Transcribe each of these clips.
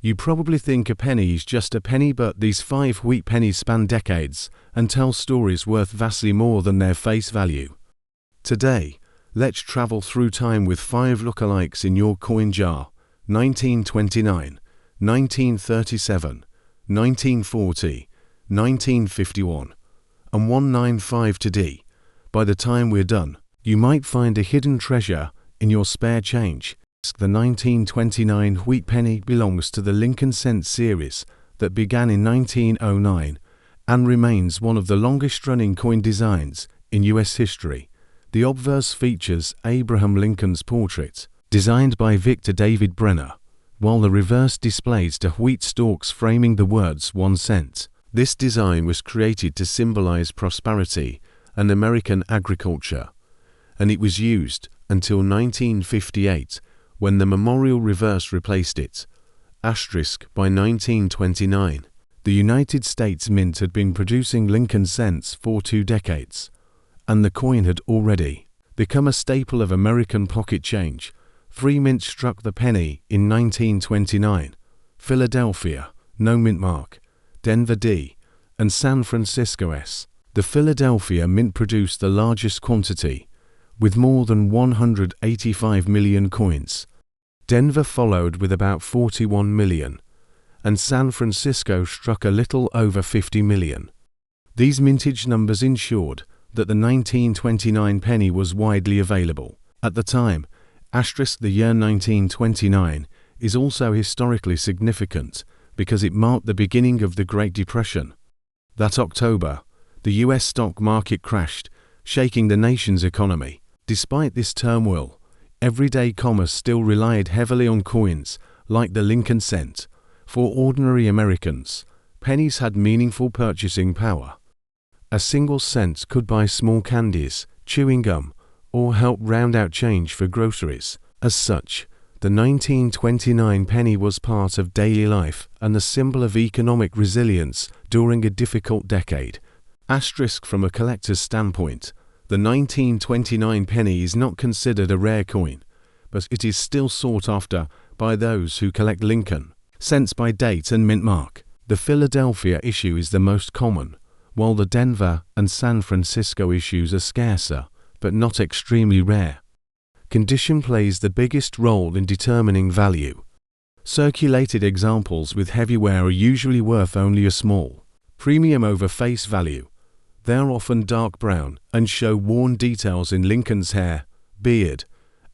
You probably think a penny is just a penny, but these 5 wheat pennies span decades and tell stories worth vastly more than their face value. Today, let's travel through time with 5 lookalikes in your coin jar: 1929, 1937, 1940, 1951, and 195 today. By the time we're done, you might find a hidden treasure in your spare change. The 1929 wheat penny belongs to the Lincoln cent series that began in 1909 and remains one of the longest-running coin designs in U.S. history. The obverse features Abraham Lincoln's portrait, designed by Victor David Brenner, while the reverse displays the wheat stalks framing the words 1 cent. This design was created to symbolize prosperity and American agriculture, and it was used until 1958, when the memorial reverse replaced it. Asterisk by 1929. The United States Mint had been producing Lincoln cents for 2 decades, and the coin had already become a staple of American pocket change. 3 mints struck the penny in 1929: Philadelphia, no mint mark; Denver D, and San Francisco S. The Philadelphia Mint produced the largest quantity, with more than 185 million coins. Denver followed with about 41 million, and San Francisco struck a little over 50 million. These mintage numbers ensured that the 1929 penny was widely available. At the time, the year 1929 is also historically significant because it marked the beginning of the Great Depression. That October, the U.S. stock market crashed, shaking the nation's economy. Despite this turmoil, everyday commerce still relied heavily on coins like the Lincoln cent. For ordinary Americans, pennies had meaningful purchasing power. A single cent could buy small candies, chewing gum, or help round out change for groceries. As such, the 1929 penny was part of daily life and the symbol of economic resilience during a difficult decade. Asterisk from a collector's standpoint, the 1929 penny is not considered a rare coin, but it is still sought after by those who collect Lincoln cents by date and mint mark. The Philadelphia issue is the most common, while the Denver and San Francisco issues are scarcer, but not extremely rare. Condition plays the biggest role in determining value. Circulated examples with heavy wear are usually worth only a small premium over face value. They are often dark brown and show worn details in Lincoln's hair, beard,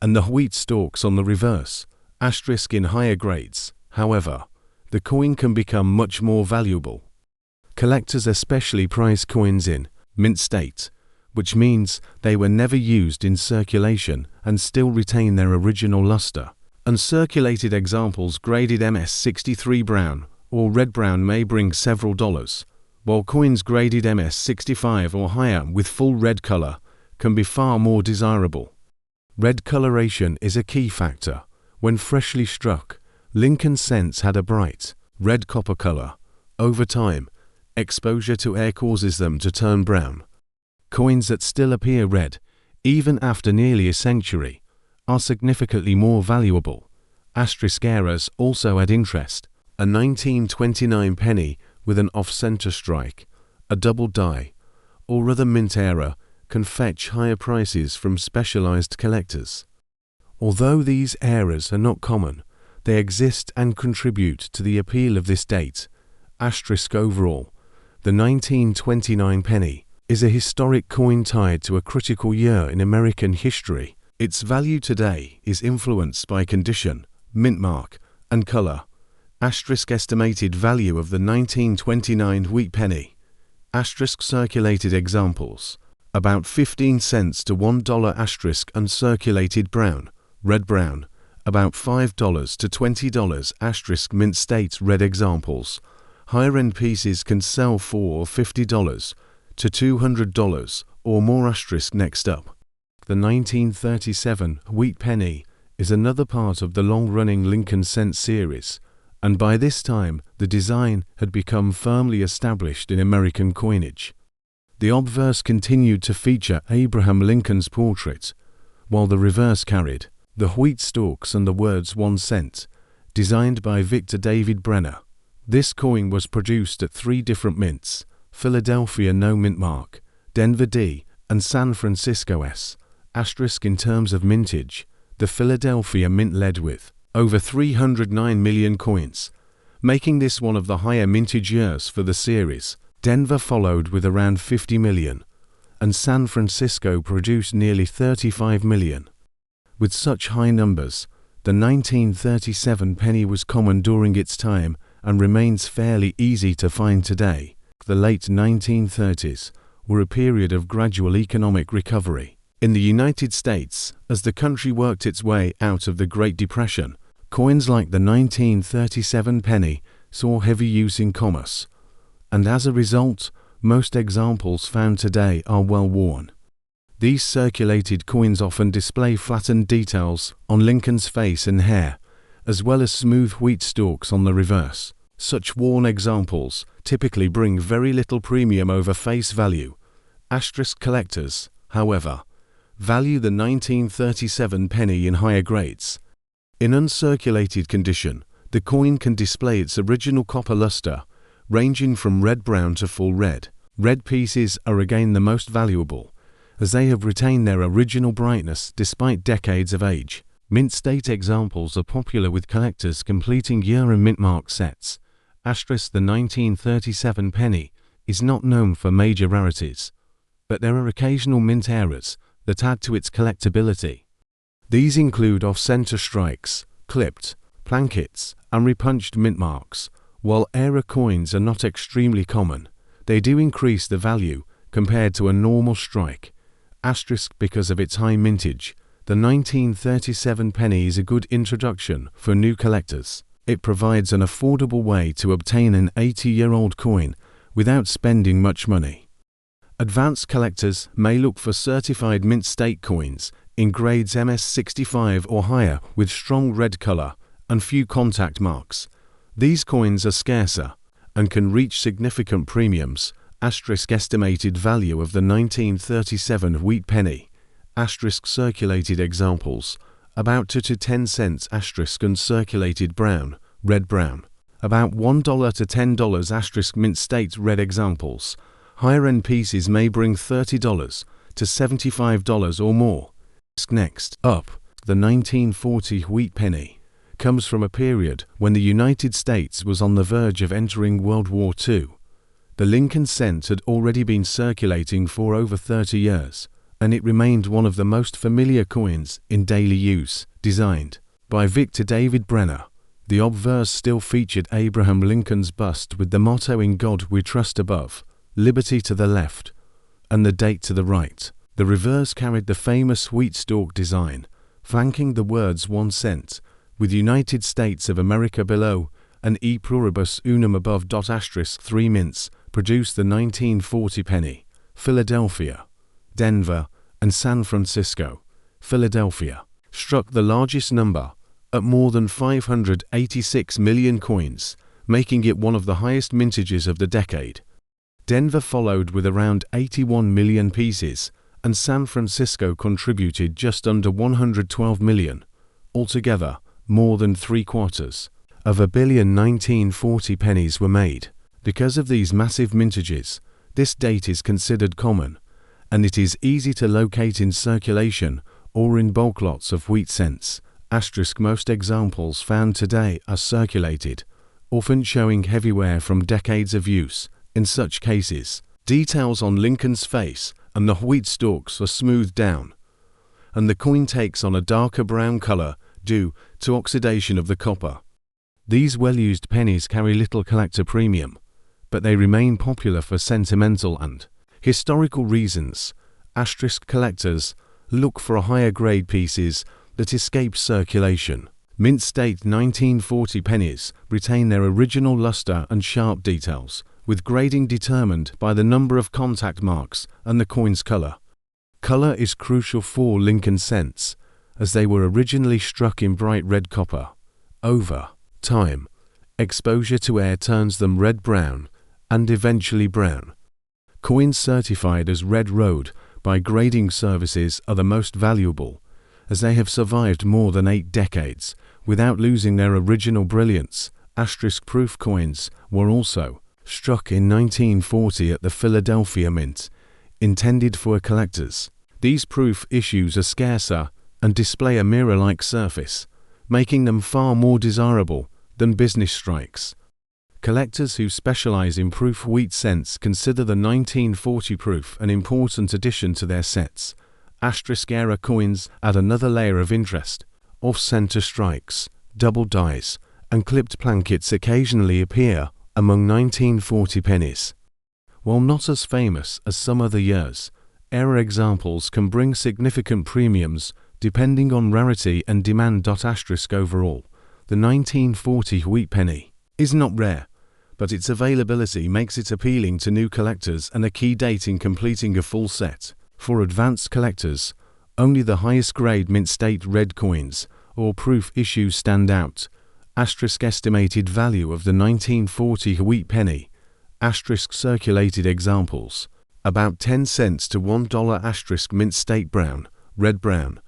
and the wheat stalks on the reverse. Asterisk in higher grades, however, the coin can become much more valuable. Collectors especially prize coins in mint state, which means they were never used in circulation and still retain their original luster. Uncirculated examples graded MS-63 brown or red brown may bring several dollars, while coins graded MS-65 or higher with full red color can be far more desirable. Red coloration is a key factor. When freshly struck, Lincoln cents had a bright red copper color. Over time, exposure to air causes them to turn brown. Coins that still appear red, even after nearly a century, are significantly more valuable. Asterisk errors also add interest. A 1929 penny with an off-center strike, a double die, or other mint error can fetch higher prices from specialized collectors. Although these errors are not common, they exist and contribute to the appeal of this date. Asterisk overall, the 1929 penny is a historic coin tied to a critical year in American history. Its value today is influenced by condition, mint mark, and color. Asterisk estimated value of the 1929 wheat penny. Asterisk circulated examples, about 15 cents to $1. Asterisk uncirculated brown, red brown, about $5 to $20. Asterisk mint state red examples. Higher-end pieces can sell for $50 to $200 or more. Asterisk next up. The 1937 wheat penny is another part of the long-running Lincoln cent series, and by this time the design had become firmly established in American coinage. The obverse continued to feature Abraham Lincoln's portrait, while the reverse carried the wheat stalks and the words 1 cent, designed by Victor David Brenner. This coin was produced at 3 different mints: Philadelphia No Mint Mark, Denver D, and San Francisco S. Asterisk in terms of mintage, the Philadelphia Mint led with over 309 million coins, making this one of the higher mintage years for the series. Denver followed with around 50 million, and San Francisco produced nearly 35 million. With such high numbers, the 1937 penny was common during its time and remains fairly easy to find today. The late 1930s were a period of gradual economic recovery in the United States as the country worked its way out of the Great Depression. Coins like the 1937 penny saw heavy use in commerce, and as a result, most examples found today are well worn. These circulated coins often display flattened details on Lincoln's face and hair, as well as smooth wheat stalks on the reverse. Such worn examples typically bring very little premium over face value. Asterisk collectors, however, value the 1937 penny in higher grades. In uncirculated condition, the coin can display its original copper luster, ranging from red-brown to full red. Red pieces are again the most valuable, as they have retained their original brightness despite decades of age. Mint state examples are popular with collectors completing year and mint mark sets. Asterisk the 1937 penny is not known for major rarities, but there are occasional mint errors that add to its collectability. These include off-center strikes, clipped, plankets, and repunched mint marks. While error coins are not extremely common, they do increase the value compared to a normal strike. Asterisk because of its high mintage, the 1937 penny is a good introduction for new collectors. It provides an affordable way to obtain an 80-year-old coin without spending much money. Advanced collectors may look for certified mint state coins in grades MS65 or higher with strong red color and few contact marks. These coins are scarcer and can reach significant premiums. Asterisk estimated value of the 1937 wheat penny. Asterisk circulated examples, about 2 to 10 cents. Asterisk uncirculated brown, red-brown, about $1 to $10. Asterisk mint state red examples. Higher-end pieces may bring $30 to $75 or more. Next up, the 1940 wheat penny comes from a period when the United States was on the verge of entering World War II. The Lincoln cent had already been circulating for over 30 years, and it remained one of the most familiar coins in daily use. Designed by Victor David Brenner, the obverse still featured Abraham Lincoln's bust with the motto "In God We Trust" above, liberty to the left, and the date to the right. The reverse carried the famous wheat stalk design, flanking the words 1 cent, with United States of America below and E pluribus unum above. Asterisk 3 mints produced the 1940 penny. Philadelphia, Denver, and San Francisco. Philadelphia struck the largest number at more than 586 million coins, making it one of the highest mintages of the decade. Denver followed with around 81 million pieces, and San Francisco contributed just under 112 million. Altogether, more than 3/4 of 1 billion 1940 pennies were made. Because of these massive mintages, this date is considered common, and it is easy to locate in circulation or in bulk lots of wheat cents. Asterisk most examples found today are circulated, often showing heavy wear from decades of use. In such cases, details on Lincoln's face and the wheat stalks are smoothed down, and the coin takes on a darker brown color due to oxidation of the copper. These well-used pennies carry little collector premium, but they remain popular for sentimental and historical reasons. Asterisk collectors look for higher grade pieces that escape circulation. Mint state 1940 pennies retain their original luster and sharp details, with grading determined by the number of contact marks and the coin's color. Color is crucial for Lincoln cents, as they were originally struck in bright red copper. Over time, exposure to air turns them red-brown and eventually brown. Coins certified as Red Road by grading services are the most valuable, as they have survived more than 8 decades without losing their original brilliance. Asterisk-proof coins were also struck in 1940 at the Philadelphia Mint, intended for collectors. These proof issues are scarcer and display a mirror-like surface, making them far more desirable than business strikes. Collectors who specialize in proof wheat cents consider the 1940 proof an important addition to their sets. Asterisk-era coins add another layer of interest. Off-center strikes, double dies, and clipped plankets occasionally appear among 1940 pennies. While not as famous as some other years, era examples can bring significant premiums depending on rarity and demand. Overall, the 1940 wheat penny is not rare, but its availability makes it appealing to new collectors and a key date in completing a full set. For advanced collectors, only the highest grade mint state red coins or proof issues stand out. Estimated value of the 1940 wheat penny. Circulated examples, about 10 cents to $1. Mint state brown, red brown,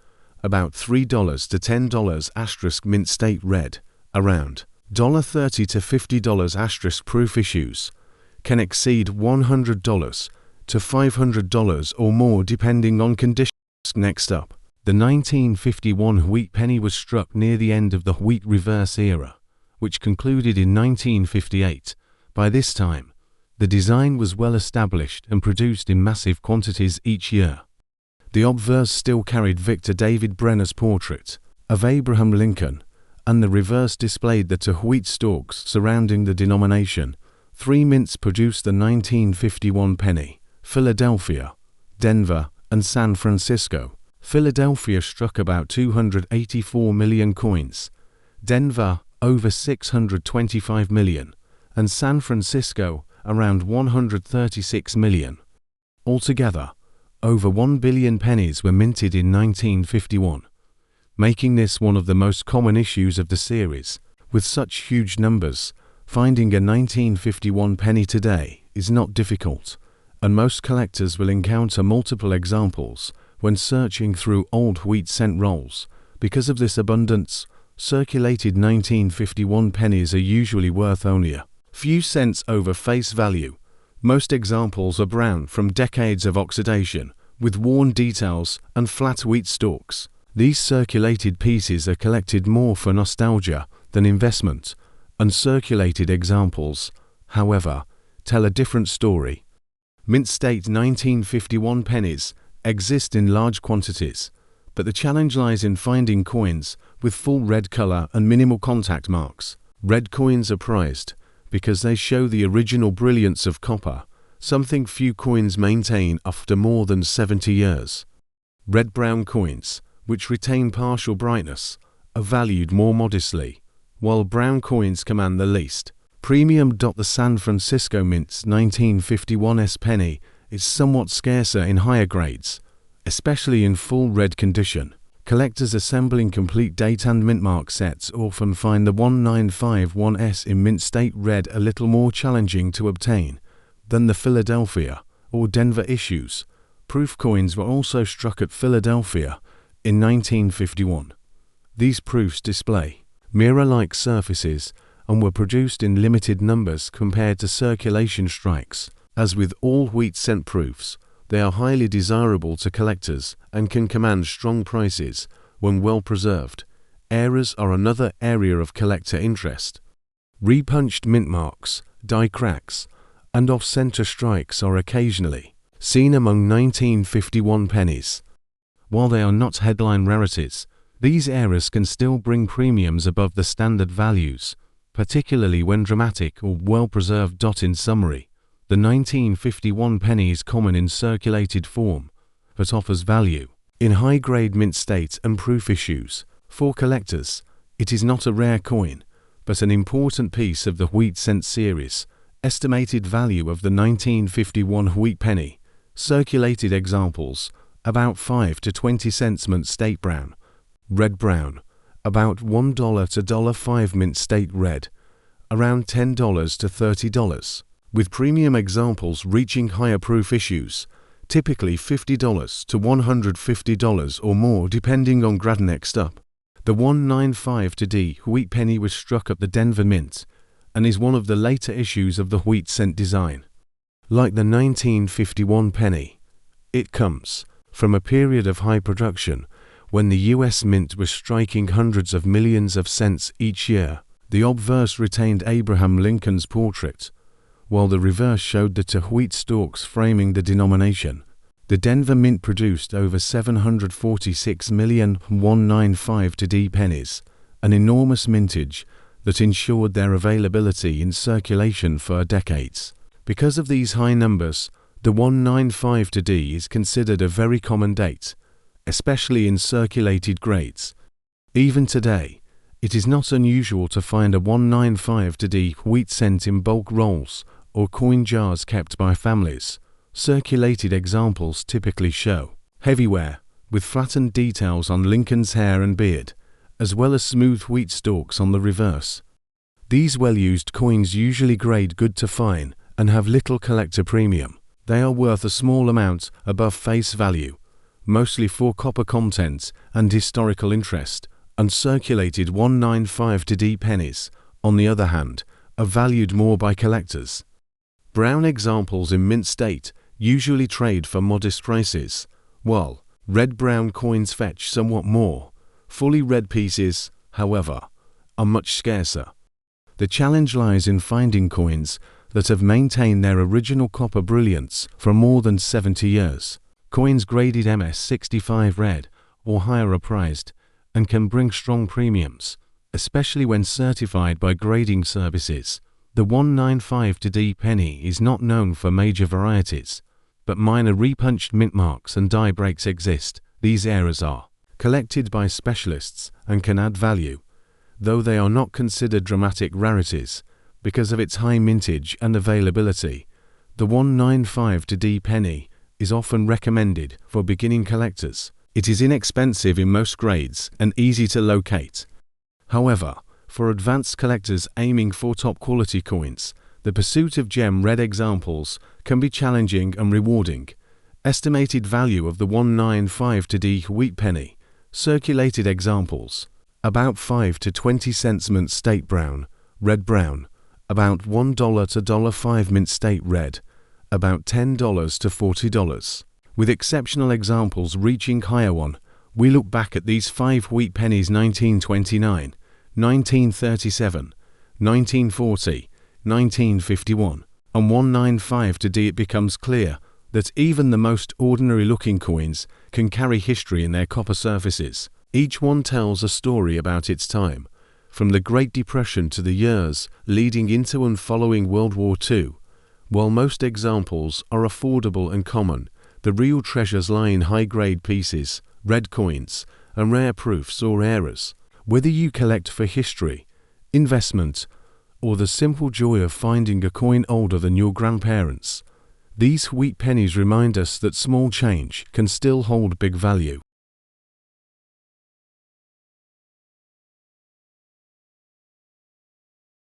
about $3 to $10. Mint state red, around $30 to $50. Proof issues can exceed $100 to $500 or more depending on conditions. Next up, the 1951 wheat penny was struck near the end of the wheat reverse era, which concluded in 1958. By this time, the design was well established and produced in massive quantities each year. The obverse still carried Victor David Brenner's portrait of Abraham Lincoln, and the reverse displayed the two wheat stalks surrounding the denomination. Three mints produced the 1951 penny: Philadelphia, Denver, and San Francisco. Philadelphia struck about 284 million coins, Denver over 625 million, and San Francisco around 136 million. Altogether, over 1 billion pennies were minted in 1951, making this one of the most common issues of the series. With such huge numbers, finding a 1951 penny today is not difficult, and most collectors will encounter multiple examples when searching through old wheat cent rolls. Because of this abundance, circulated 1951 pennies are usually worth only a few cents over face value. Most examples are brown from decades of oxidation, with worn details and flat wheat stalks. These circulated pieces are collected more for nostalgia than investment. Uncirculated examples, however, tell a different story. Mint state 1951 pennies exist in large quantities, but the challenge lies in finding coins with full red color and minimal contact marks. Red coins are prized because they show the original brilliance of copper, something few coins maintain after more than 70 years. Red-brown coins, which retain partial brightness, are valued more modestly, while brown coins command the least premium. The San Francisco Mint's 1951 penny is somewhat scarcer in higher grades, especially in full red condition. Collectors assembling complete date and mint mark sets often find the 1951 in mint state red a little more challenging to obtain than the Philadelphia or Denver issues. Proof coins were also struck at Philadelphia in 1951. These proofs display mirror-like surfaces and were produced in limited numbers compared to circulation strikes. As with all wheat cent proofs, they are highly desirable to collectors and can command strong prices when well preserved. Errors are another area of collector interest. Repunched mint marks, die cracks, and off-center strikes are occasionally seen among 1951 pennies. While they are not headline rarities, these errors can still bring premiums above the standard values, particularly when dramatic or well-preserved. In summary, the 1951 penny is common in circulated form, but offers value in high-grade mint state and proof issues. For collectors, it is not a rare coin, but an important piece of the wheat cent series. Estimated value of the 1951 wheat penny. Circulated examples, about 5 to 20 cents mint state brown, red brown, about $1 to $5 mint state red, around $10 to $30. With premium examples reaching higher proof issues, typically $50 to $150 or more depending on grade. Next up, The 195 wheat penny was struck at the Denver Mint and is one of the later issues of the wheat cent design. Like the 1951 penny, it comes from a period of high production when the US Mint was striking hundreds of millions of cents each year. The obverse retained Abraham Lincoln's portrait, while the reverse showed the two wheat stalks framing the denomination. The Denver Mint produced over 746 million 195 pennies, an enormous mintage that ensured their availability in circulation for decades. Because of these high numbers, the 195 is considered a very common date, especially in circulated grades. Even today, it is not unusual to find a 195 wheat cent in bulk rolls or coin jars kept by families. Circulated examples typically show heavy wear, with flattened details on Lincoln's hair and beard, as well as smooth wheat stalks on the reverse. These well-used coins usually grade good to fine and have little collector premium. They are worth a small amount above face value, mostly for copper content and historical interest. Uncirculated 195 pennies, on the other hand, are valued more by collectors. Brown examples in mint state usually trade for modest prices, while red-brown coins fetch somewhat more. Fully red pieces, however, are much scarcer. The challenge lies in finding coins that have maintained their original copper brilliance for more than 70 years. Coins graded MS65 red or higher are prized and can bring strong premiums, especially when certified by grading services. The 195 penny is not known for major varieties, but minor repunched mint marks and die breaks exist. These errors are collected by specialists and can add value, though they are not considered dramatic rarities because of its high mintage and availability. The 195 penny is often recommended for beginning collectors. It is inexpensive in most grades and easy to locate. However, for advanced collectors aiming for top quality coins, the pursuit of gem red examples can be challenging and rewarding. Estimated value of the 195 wheat penny. Circulated examples: about 5 to 20 cents mint state brown, red brown, about $1 to $5 mint state red, about $10 to $40. With exceptional examples reaching higher one, we look back at these 5 wheat pennies: 1929, 1937, 1940, 1951, and 195 it becomes clear that even the most ordinary looking coins can carry history in their copper surfaces. Each one tells a story about its time, from the Great Depression to the years leading into and following World War II. While most examples are affordable and common, the real treasures lie in high-grade pieces, red coins, and rare proofs or errors. Whether you collect for history, investment, or the simple joy of finding a coin older than your grandparents, these wheat pennies remind us that small change can still hold big value.